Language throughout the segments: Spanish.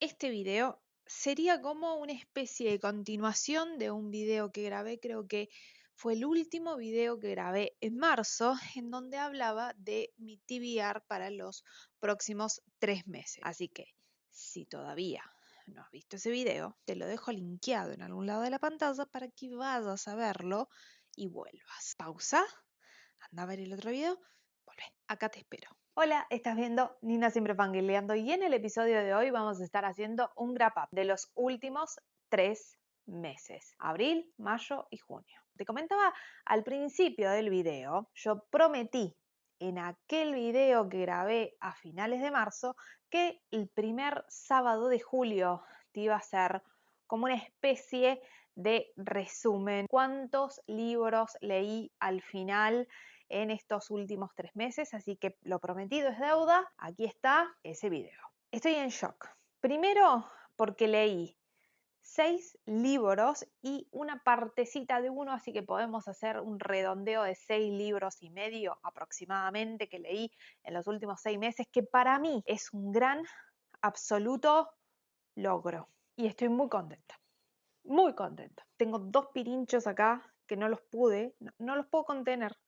Este video sería como una especie de continuación de un video que grabé, creo que fue el último video que grabé en marzo, en donde hablaba de mi TBR para los próximos 3 meses. Así que si todavía no has visto ese video, te lo dejo linkeado en algún lado de la pantalla para que vayas a verlo y vuelvas. Pausa, anda a ver el otro video, volvé, acá te espero. Hola, estás viendo Nina Siempre Fangirleando y en el episodio de hoy vamos a estar haciendo un wrap up de los últimos 3 meses, abril, mayo y junio. Te comentaba al principio del video, yo prometí en aquel video que grabé a finales de marzo que el primer sábado de julio te iba a hacer como una especie de resumen, cuántos libros leí al final en estos últimos 3 meses, así que lo prometido es deuda, aquí está ese video. Estoy en shock. Primero porque leí 6 libros y una partecita de uno, así que podemos hacer un redondeo de 6 libros y medio aproximadamente que leí en los últimos 6 meses, que para mí es un gran, absoluto logro. Y estoy muy contenta. Muy contenta. Tengo 2 pirinchos acá que no los pude, no los puedo contener.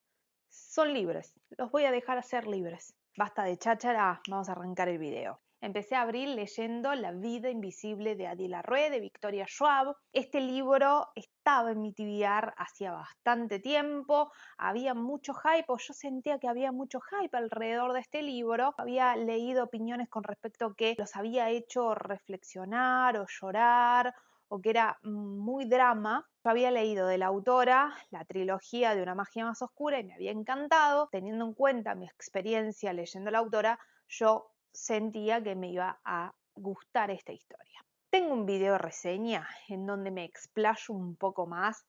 Son libres, los voy a dejar ser libres. Basta de cháchara, vamos a arrancar el video. Empecé abril leyendo La vida invisible de Adi Larrue, de Victoria Schwab. Este libro estaba en mi TBR hacía bastante tiempo, había mucho hype, o yo sentía que había mucho hype alrededor de este libro. Había leído opiniones con respecto a que los había hecho reflexionar o llorar, o que era muy drama. Yo había leído de la autora la trilogía de Una magia más oscura y me había encantado. Teniendo en cuenta mi experiencia leyendo a la autora, yo sentía que me iba a gustar esta historia. Tengo un video reseña en donde me explayo un poco más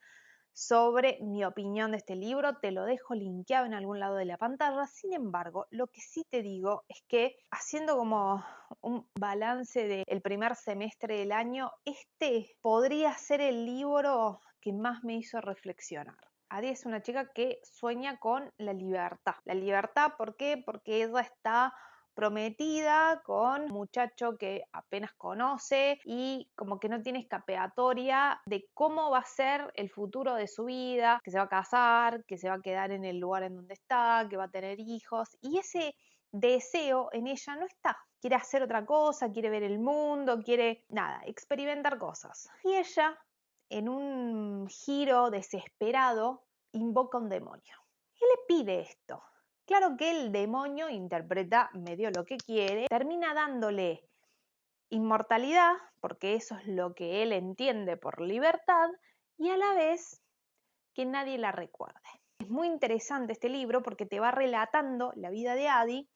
sobre mi opinión de este libro, te lo dejo linkeado en algún lado de la pantalla. Sin embargo, lo que sí te digo es que haciendo como un balance del primer semestre del año, este podría ser el libro que más me hizo reflexionar. Adi es una chica que sueña con la libertad. La libertad, ¿por qué? Porque ella está prometida con un muchacho que apenas conoce y como que no tiene escapatoria de cómo va a ser el futuro de su vida, que se va a casar, que se va a quedar en el lugar en donde está, que va a tener hijos, y ese deseo en ella no está. Quiere hacer otra cosa, quiere ver el mundo, quiere, nada, experimentar cosas. Y ella, en un giro desesperado, invoca un demonio y le pide esto. Claro que el demonio interpreta medio lo que quiere, termina dándole inmortalidad, porque eso es lo que él entiende por libertad, y a la vez que nadie la recuerde. Es muy interesante este libro porque te va relatando la vida de Adi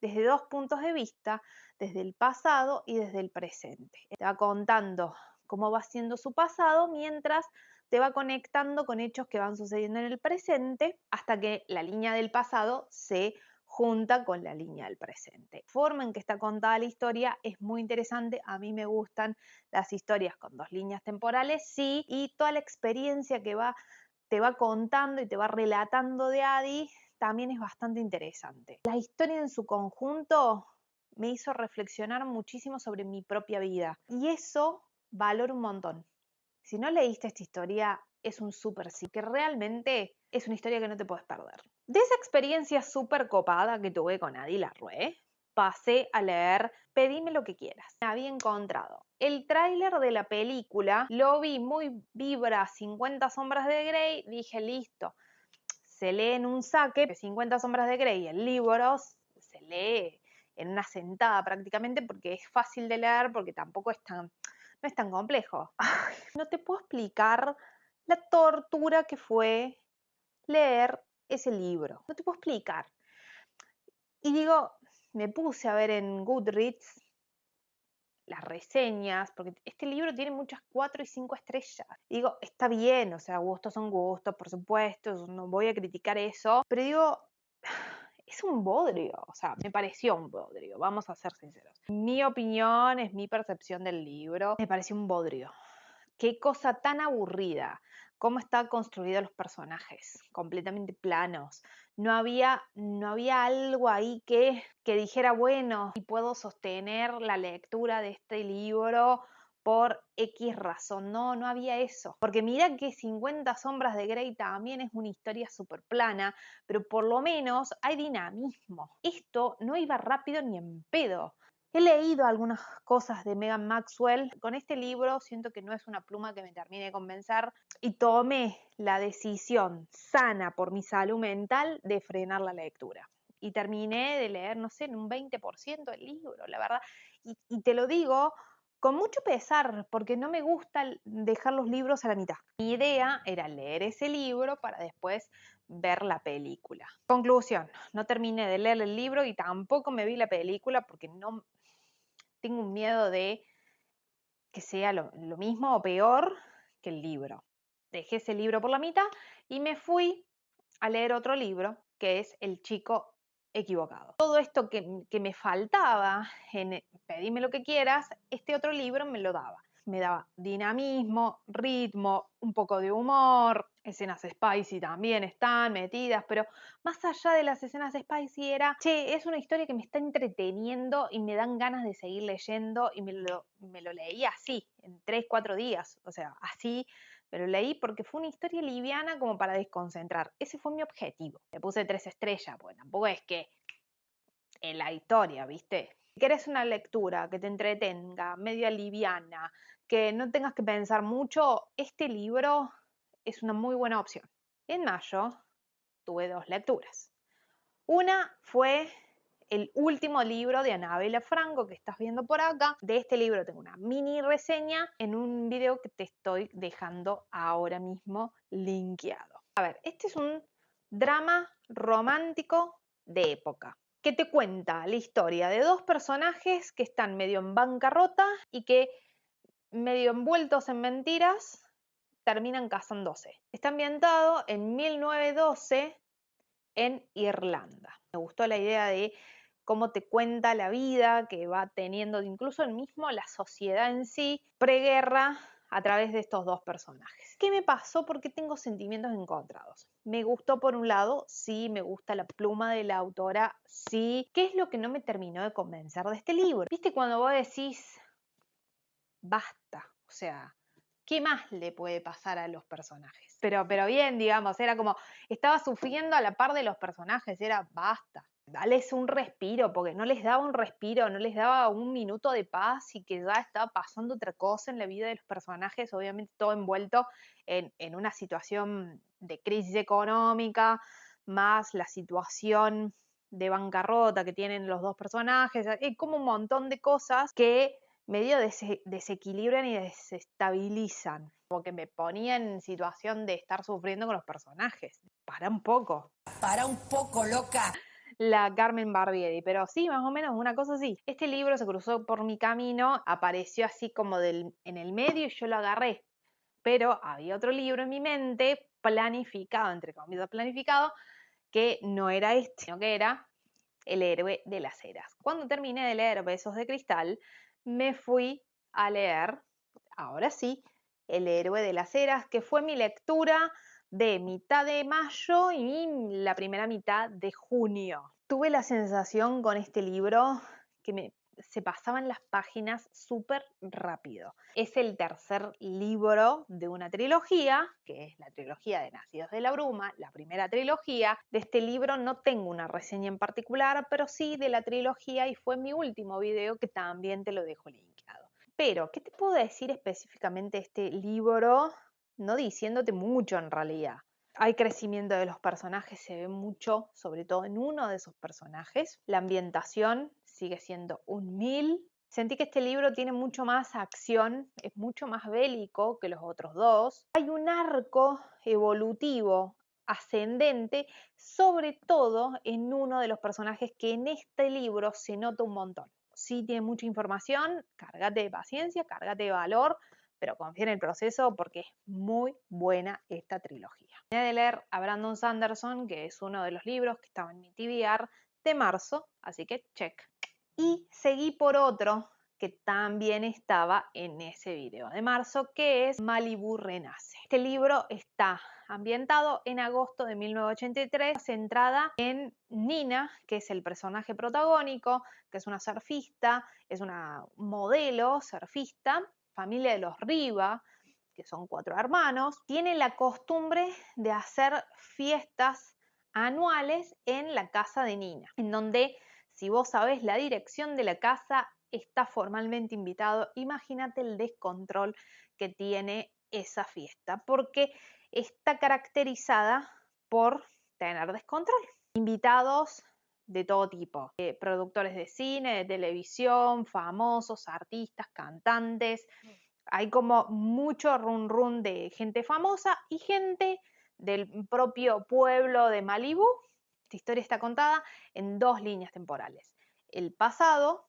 desde 2 puntos de vista, desde el pasado y desde el presente. Te va contando cómo va siendo su pasado mientras te va conectando con hechos que van sucediendo en el presente hasta que la línea del pasado se junta con la línea del presente. La forma en que está contada la historia es muy interesante, a mí me gustan las historias con 2 líneas temporales, sí, y toda la experiencia que te va contando y te va relatando de Adi también es bastante interesante. La historia en su conjunto me hizo reflexionar muchísimo sobre mi propia vida y eso valoro un montón. Si no leíste esta historia, es un súper sí, que realmente es una historia que no te puedes perder. De esa experiencia súper copada que tuve con Adi Larrue, pasé a leer Pedime lo que quieras. Había encontrado el tráiler de la película, lo vi muy vibra 50 sombras de Grey, dije listo, se lee en un saque, 50 sombras de Grey, el libro se lee en una sentada prácticamente porque es fácil de leer, porque tampoco no es tan complejo. Ay, no te puedo explicar la tortura que fue leer ese libro. No te puedo explicar. Y digo, me puse a ver en Goodreads las reseñas, porque este libro tiene muchas 4 y 5 estrellas. Y digo, está bien, o sea, gustos son gustos, por supuesto, no voy a criticar eso, pero digo, es un bodrio, o sea, me pareció un bodrio, vamos a ser sinceros. Mi opinión es mi percepción del libro, me pareció un bodrio. Qué cosa tan aburrida. cómo están construidos los personajes, completamente planos. No había algo ahí que dijera, bueno, y puedo sostener la lectura de este libro por X razón. No, no había eso. Porque mira que 50 sombras de Grey también es una historia súper plana, pero por lo menos hay dinamismo. Esto no iba rápido ni en pedo. He leído algunas cosas de Megan Maxwell. Con este libro siento que no es una pluma que me termine de convencer y tomé la decisión sana por mi salud mental de frenar la lectura. Y terminé de leer, no sé, en un 20% del libro, la verdad. Y te lo digo con mucho pesar, porque no me gusta dejar los libros a la mitad. Mi idea era leer ese libro para después ver la película. Conclusión, no terminé de leer el libro y tampoco me vi la película porque no tengo un miedo de que sea lo mismo o peor que el libro. Dejé ese libro por la mitad y me fui a leer otro libro que es El chico equivocado. Todo esto que me faltaba en Pedime lo que quieras, este otro libro me lo daba. Me daba dinamismo, ritmo, un poco de humor, escenas spicy también están metidas, pero más allá de las escenas spicy era, che, es una historia que me está entreteniendo y me dan ganas de seguir leyendo y me lo leí así, en 3, 4 días, o sea, así me lo leí porque fue una historia liviana como para desconcentrar. Ese fue mi objetivo. Le puse 3 estrellas, porque tampoco es que en la historia, ¿viste? Si querés una lectura que te entretenga, medio liviana, que no tengas que pensar mucho, este libro es una muy buena opción. En mayo tuve 2 lecturas. Una fue el último libro de Anabela Franco que estás viendo por acá. De este libro tengo una mini reseña en un video que te estoy dejando ahora mismo linkeado. A ver, este es un drama romántico de época que te cuenta la historia de 2 personajes que están medio en bancarrota y que medio envueltos en mentiras terminan casándose. Está ambientado en 1912 en Irlanda. Me gustó la idea de cómo te cuenta la vida que va teniendo, incluso el mismo la sociedad en sí, preguerra a través de estos 2 personajes. ¿Qué me pasó? Porque tengo sentimientos encontrados. Me gustó por un lado, sí, me gusta la pluma de la autora, sí. ¿Qué es lo que no me terminó de convencer de este libro? ¿Viste cuando vos decís, basta? O sea, ¿qué más le puede pasar a los personajes? Pero bien, digamos, era como, estaba sufriendo a la par de los personajes, era basta. Dales un respiro, porque no les daba un respiro, no les daba un minuto de paz y que ya estaba pasando otra cosa en la vida de los personajes, obviamente todo envuelto en una situación de crisis económica, más la situación de bancarrota que tienen los 2 personajes, hay como un montón de cosas que medio desequilibran y desestabilizan, como que me ponía en situación de estar sufriendo con los personajes. Para un poco. Para un poco, loca. La Carmen Barbieri, pero sí, más o menos una cosa así. Este libro se cruzó por mi camino, apareció así como en el medio y yo lo agarré, pero había otro libro en mi mente, planificado, entre comillas planificado, que no era este, sino que era El héroe de las eras. Cuando terminé de leer Besos de Cristal, me fui a leer, ahora sí, El héroe de las eras, que fue mi lectura de mitad de mayo y la primera mitad de junio. Tuve la sensación con este libro que se pasaban las páginas súper rápido. Es el tercer libro de una trilogía, que es la trilogía de Nacidos de la Bruma, la primera trilogía. De este libro no tengo una reseña en particular, pero sí de la trilogía y fue mi último video que también te lo dejo linkeado. Pero, ¿qué te puedo decir específicamente de este libro? No diciéndote mucho en realidad. Hay crecimiento de los personajes, se ve mucho, sobre todo en uno de esos personajes. La ambientación sigue siendo un 1000. Sentí que este libro tiene mucho más acción, es mucho más bélico que los otros 2. Hay un arco evolutivo ascendente, sobre todo en uno de los personajes que en este libro se nota un montón. Sí tiene mucha información, cárgate de paciencia, cárgate de valor, pero confía en el proceso porque es muy buena esta trilogía. Terminé de leer a Brandon Sanderson, que es uno de los libros que estaba en mi TBR de marzo, así que check. Y seguí por otro que también estaba en ese video de marzo, que es Malibú Renace. Este libro está ambientado en agosto de 1983, centrada en Nina, que es el personaje protagónico, que es una surfista, es una modelo surfista, familia de los Riva, que son 4 hermanos. Tiene la costumbre de hacer fiestas anuales en la casa de Nina, en donde, si vos sabés la dirección de la casa, está formalmente invitado. Imagínate el descontrol que tiene esa fiesta, porque está caracterizada por tener descontrol. Invitados de todo tipo, productores de cine, de televisión, famosos, artistas, cantantes. Hay como mucho run run de gente famosa y gente del propio pueblo de Malibú. Esta historia está contada en 2 líneas temporales: el pasado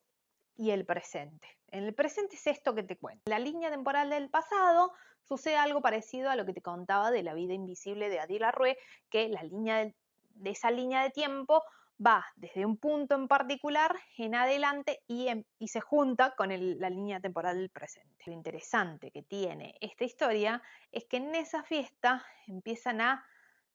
y el presente. En el presente es esto que te cuento. En la línea temporal del pasado sucede algo parecido a lo que te contaba de La vida invisible de Adil Arrué, que la línea de esa línea de tiempo va desde un punto en particular en adelante y se junta con la línea temporal del presente. Lo interesante que tiene esta historia es que en esa fiesta empiezan a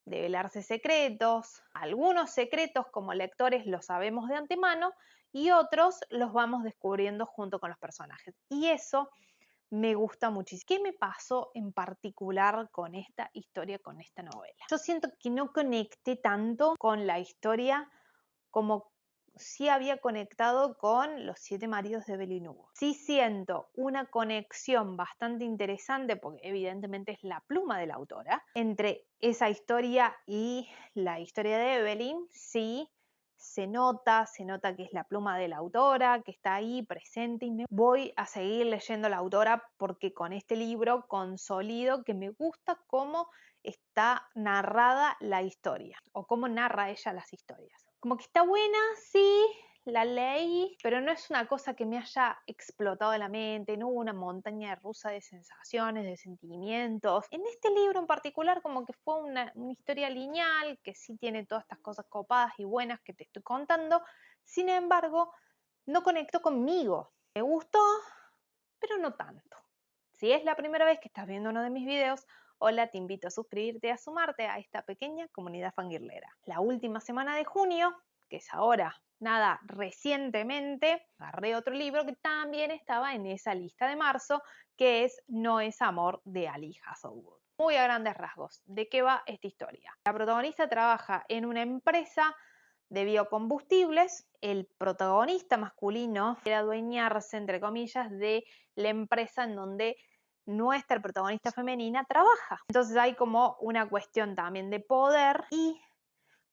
develarse secretos. Algunos secretos como lectores los sabemos de antemano y otros los vamos descubriendo junto con los personajes. Y eso me gusta muchísimo. ¿Qué me pasó en particular con esta historia, con esta novela? Yo siento que no conecté tanto con la historia como sí había conectado con Los 7 maridos de Evelyn Hugo. Sí siento una conexión bastante interesante, porque evidentemente es la pluma de la autora, entre esa historia y la historia de Evelyn. Sí, se nota que es la pluma de la autora, que está ahí presente, y voy a seguir leyendo a la autora porque con este libro consolido que me gusta cómo está narrada la historia o cómo narra ella las historias. Como que está buena, sí, la leí, pero no es una cosa que me haya explotado de la mente, no hubo una montaña rusa de sensaciones, de sentimientos. En este libro en particular como que fue una historia lineal, que sí tiene todas estas cosas copadas y buenas que te estoy contando, sin embargo, no conectó conmigo. Me gustó, pero no tanto. Si es la primera vez que estás viendo uno de mis videos, hola, te invito a suscribirte y a sumarte a esta pequeña comunidad fangirlera. La última semana de junio, que es ahora, nada, recientemente, agarré otro libro que también estaba en esa lista de marzo, que es No es amor, de Ali Hazelwood. Muy a grandes rasgos, ¿de qué va esta historia? La protagonista trabaja en una empresa de biocombustibles. El protagonista masculino quiere adueñarse, entre comillas, de la empresa en donde nuestra protagonista femenina trabaja. Entonces hay como una cuestión también de poder y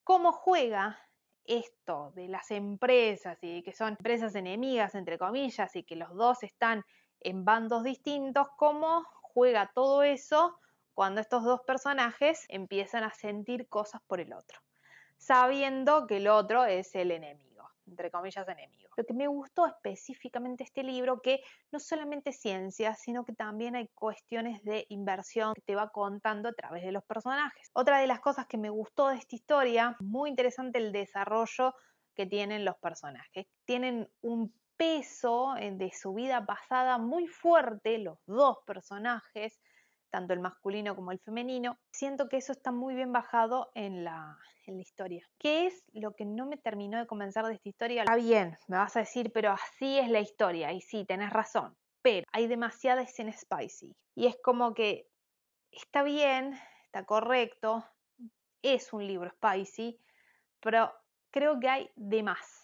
cómo juega esto de las empresas y que son empresas enemigas, entre comillas, y que los dos están en bandos distintos, cómo juega todo eso cuando estos dos personajes empiezan a sentir cosas por el otro, sabiendo que el otro es el enemigo, entre comillas enemigo. Lo que me gustó específicamente este libro, que no solamente es ciencia, sino que también hay cuestiones de inversión que te va contando a través de los personajes. Otra de las cosas que me gustó de esta historia, muy interesante el desarrollo que tienen los personajes. Tienen un peso de su vida pasada muy fuerte, los dos personajes, tanto el masculino como el femenino. Siento que eso está muy bien bajado en la historia. ¿Qué es lo que no me terminó de convencer de esta historia? Está bien, me vas a decir, pero así es la historia, y sí, tenés razón, pero hay demasiada escena spicy, y es como que está bien, está correcto, es un libro spicy, pero creo que hay de más.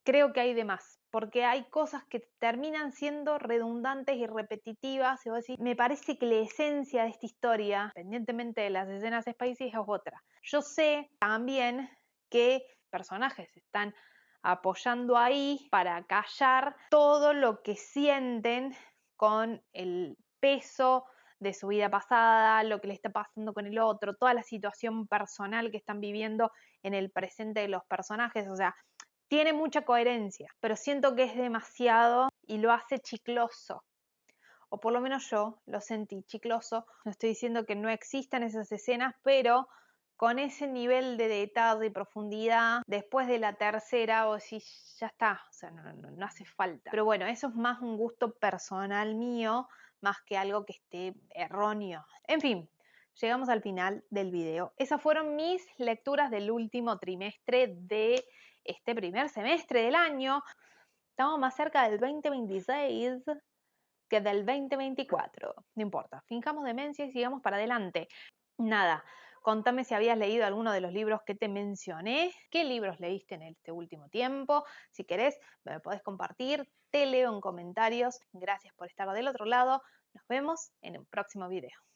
Creo que hay de más, porque hay cosas que terminan siendo redundantes y repetitivas. Y vos decís, me parece que la esencia de esta historia, independientemente de las escenas spicy, es otra. Yo sé también que personajes están apoyando ahí para callar todo lo que sienten con el peso de su vida pasada, lo que le está pasando con el otro, toda la situación personal que están viviendo en el presente de los personajes. O sea, tiene mucha coherencia, pero siento que es demasiado y lo hace chicloso. O por lo menos yo lo sentí chicloso. No estoy diciendo que no existan esas escenas, pero con ese nivel de detalle y profundidad, después de la tercera, o si ya está, o sea, no hace falta. Pero bueno, eso es más un gusto personal mío, más que algo que esté erróneo. En fin, llegamos al final del video. Esas fueron mis lecturas del último trimestre de este primer semestre del año. Estamos más cerca del 2026 que del 2024. No importa, finjamos demencia y sigamos para adelante. Nada, contame si habías leído alguno de los libros que te mencioné, qué libros leíste en este último tiempo. Si querés, me podés compartir, te leo en comentarios. Gracias por estar del otro lado. Nos vemos en un próximo video.